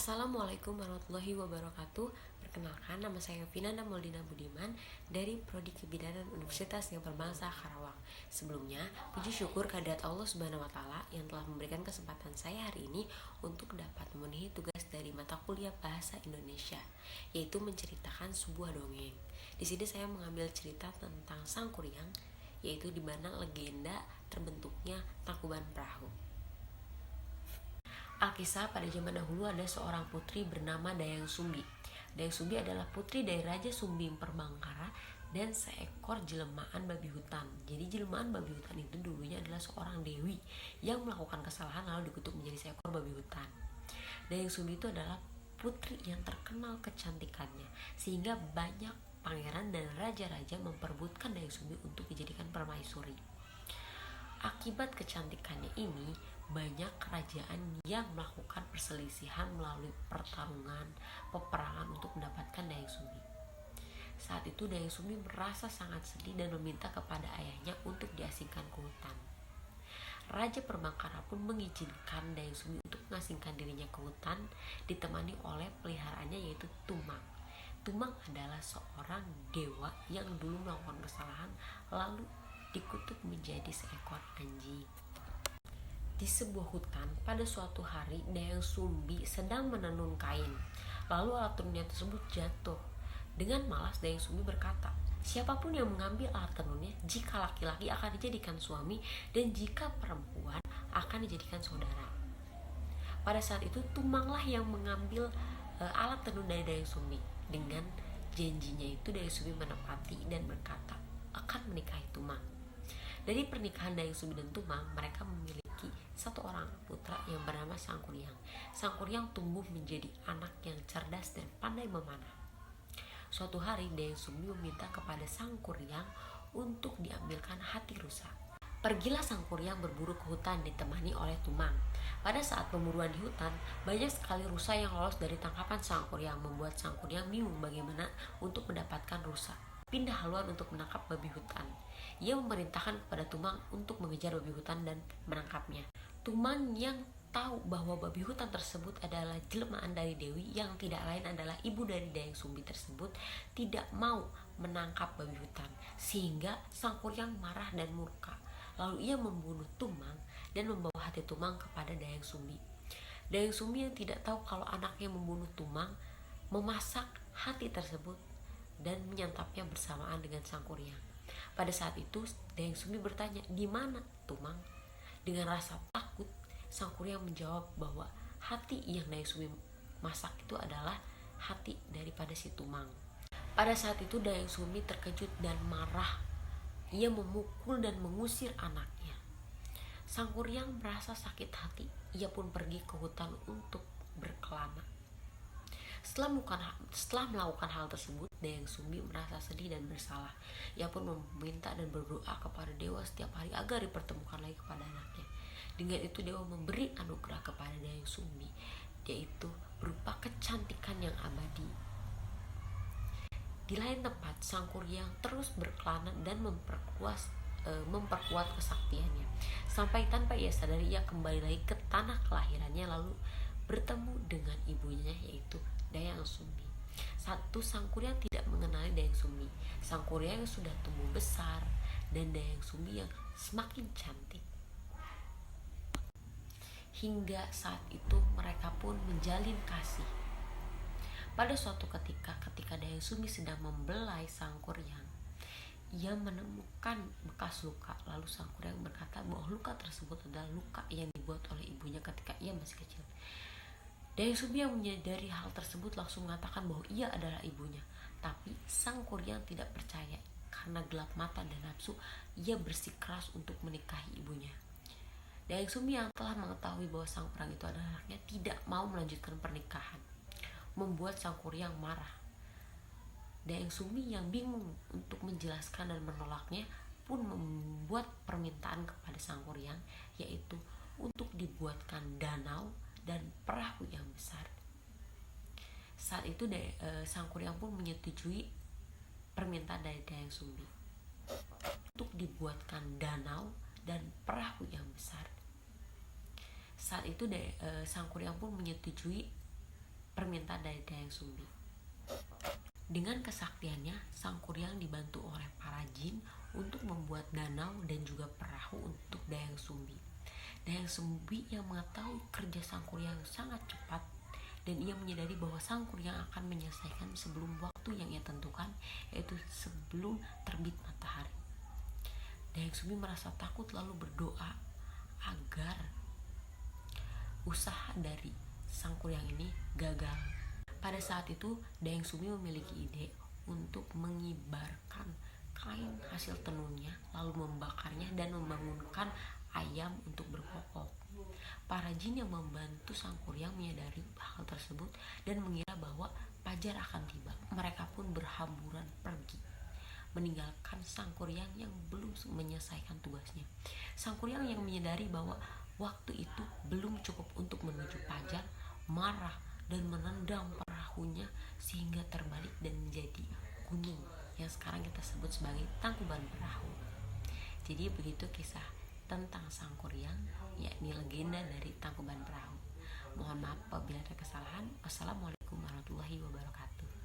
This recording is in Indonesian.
Assalamualaikum warahmatullahi wabarakatuh. Perkenalkan, nama saya Vinanda Moldina Budiman dari Prodi Kebidanan Universitas yang Berbangsa Karawang. Sebelumnya, puji syukur kehadirat Allah Subhanahu wa taala yang telah memberikan kesempatan saya hari ini untuk dapat memenuhi tugas dari mata kuliah Bahasa Indonesia, yaitu menceritakan sebuah dongeng. Di sini saya mengambil cerita tentang Sangkuriang, yaitu di mana legenda terbentuknya Tangkuban Perahu. Alkisah, pada zaman dahulu ada seorang putri bernama Dayang Sumbi. Dayang Sumbi adalah putri dari Raja Sumbi Perbangkara dan seekor jelmaan babi hutan. Jadi jelmaan babi hutan itu dulunya adalah seorang dewi yang melakukan kesalahan lalu dikutuk menjadi seekor babi hutan. Dayang Sumbi itu adalah putri yang terkenal kecantikannya, sehingga banyak pangeran dan raja-raja memperebutkan Dayang Sumbi untuk dijadikan permaisuri. Akibat kecantikannya ini, banyak kerajaan yang melakukan perselisihan melalui pertarungan, peperangan untuk mendapatkan Dayang Sumbi. Saat itu Dayang Sumbi merasa sangat sedih dan meminta kepada ayahnya untuk diasingkan ke hutan. Raja Perbangkara pun mengizinkan Dayang Sumbi untuk mengasingkan dirinya ke hutan, ditemani oleh peliharaannya yaitu Tumang. Tumang adalah seorang dewa yang dulu melakukan kesalahan lalu dikutuk menjadi seekor anjing. Di sebuah hutan, pada suatu hari Dayang Sumbi sedang menenun kain. Lalu alat tenunnya tersebut jatuh. Dengan malas Dayang Sumbi berkata, siapapun yang mengambil alat tenunnya, jika laki-laki akan dijadikan suami dan jika perempuan akan dijadikan saudara. Pada saat itu Tumanglah yang mengambil alat tenun dari Dayang Sumbi. Dengan janjinya itu Dayang Sumbi menepati dan berkata akan menikahi Tumang. Dari pernikahan Dayang Sumbi dan Tumang, mereka memiliki satu orang putra yang bernama Sangkuriang. Sangkuriang tumbuh menjadi anak yang cerdas dan pandai memanah. Suatu hari Dayang Sumbi meminta kepada Sangkuriang untuk diambilkan hati rusa. Pergilah Sangkuriang berburu ke hutan ditemani oleh Tumang. Pada saat pemburuan di hutan, banyak sekali rusa yang lolos dari tangkapan Sangkuriang, membuat Sangkuriang bingung bagaimana untuk mendapatkan rusa. Pindah haluan untuk menangkap babi hutan. Ia memerintahkan kepada Tumang untuk mengejar babi hutan dan menangkapnya. Tumang yang tahu bahwa babi hutan tersebut adalah jelmaan dari Dewi yang tidak lain adalah ibu dari Dayang Sumbi tersebut, tidak mau menangkap babi hutan, sehingga Sangkuriang marah dan murka. Lalu ia membunuh Tumang dan membawa hati Tumang kepada Dayang Sumbi. Dayang Sumbi yang tidak tahu kalau anaknya membunuh Tumang, memasak hati tersebut dan menyantapnya bersamaan dengan Sangkuriang. Pada saat itu Dayang Sumbi bertanya, di mana Tumang? Dengan rasa takut, Sangkuriang menjawab bahwa hati yang Dayang Sumbi masak itu adalah hati daripada si Tumang. Pada saat itu Dayang Sumbi terkejut dan marah. Ia memukul dan mengusir anaknya. Sangkuriang merasa sakit hati. Ia pun pergi ke hutan untuk berkelana. Setelah melakukan hal tersebut, Dayang Sumbi merasa sedih dan bersalah. Ia pun meminta dan berdoa kepada dewa setiap hari agar dipertemukan lagi kepada anaknya. Dengan itu dewa memberi anugerah kepada Dayang Sumbi, yaitu berupa kecantikan yang abadi. Di lain tempat, Sangkuriang terus berkelana dan memperkuat kesaktiannya, sampai tanpa ia sadari ia kembali lagi ke tanah kelahirannya lalu bertemu dengan ibunya yaitu Dayang Sumbi. Satu, Sangkuriang tidak mengenali Dayang Sumbi. Sangkuriang yang sudah tumbuh besar dan Dayang Sumbi yang semakin cantik. Hingga saat itu mereka pun menjalin kasih. Pada suatu ketika Dayang Sumbi sedang membelai Sangkuriang, ia menemukan bekas luka. Lalu Sangkuriang berkata bahwa luka tersebut adalah luka yang dibuat oleh ibunya ketika ia masih kecil. Dayang Sumbi yang menyadari hal tersebut langsung mengatakan bahwa ia adalah ibunya. Tapi Sangkuriang tidak percaya. Karena gelap mata dan nafsu, ia bersikeras untuk menikahi ibunya. Dayang Sumbi yang telah mengetahui bahwa Sangkuriang itu adalah anaknya tidak mau melanjutkan pernikahan, membuat Sangkuriang marah. Dayang Sumbi yang bingung untuk menjelaskan dan menolaknya pun membuat permintaan kepada Sangkuriang, yaitu untuk dibuatkan danau dan perahu yang besar. Saat itu Sangkuriang pun menyetujui permintaan dari Dayang Sumbi untuk dibuatkan danau dan perahu yang besar. Saat itu Sangkuriang pun menyetujui permintaan dari Dayang Sumbi. Dengan kesaktiannya, Sang Kuryang dibantu oleh para jin untuk membuat danau dan juga perahu untuk Dayang Sumbi. Dayang Sumbi yang mengetahui kerja Sang Kuryang sangat cepat, dan ia menyadari bahwa Sang Kuryang akan menyelesaikan sebelum waktu yang ia tentukan, yaitu sebelum terbit matahari. Dayang Sumbi merasa takut lalu berdoa agar usaha dari Sang Kuryang ini gagal. Pada saat itu, Dayang Sumbi memiliki ide untuk mengibarkan kain hasil tenunnya, lalu membakarnya dan membangunkan ayam untuk berkokok. Para jin yang membantu Sang Kuryang menyadari hal tersebut dan mengira bahwa fajar akan tiba. Mereka pun berhamburan pergi, meninggalkan Sang Kuryang yang belum menyelesaikan tugasnya. Sang Kuryang yang menyadari bahwa waktu itu belum cukup untuk menuju fajar, marah dan menendang perahunya sehingga terbalik dan menjadi gunung yang sekarang kita sebut sebagai Tangkuban Perahu. Jadi begitu kisah tentang Sang Kuryang, yakni legenda dari Tangkuban Perahu. Mohon maaf apabila ada kesalahan. Wassalamualaikum warahmatullahi wabarakatuh.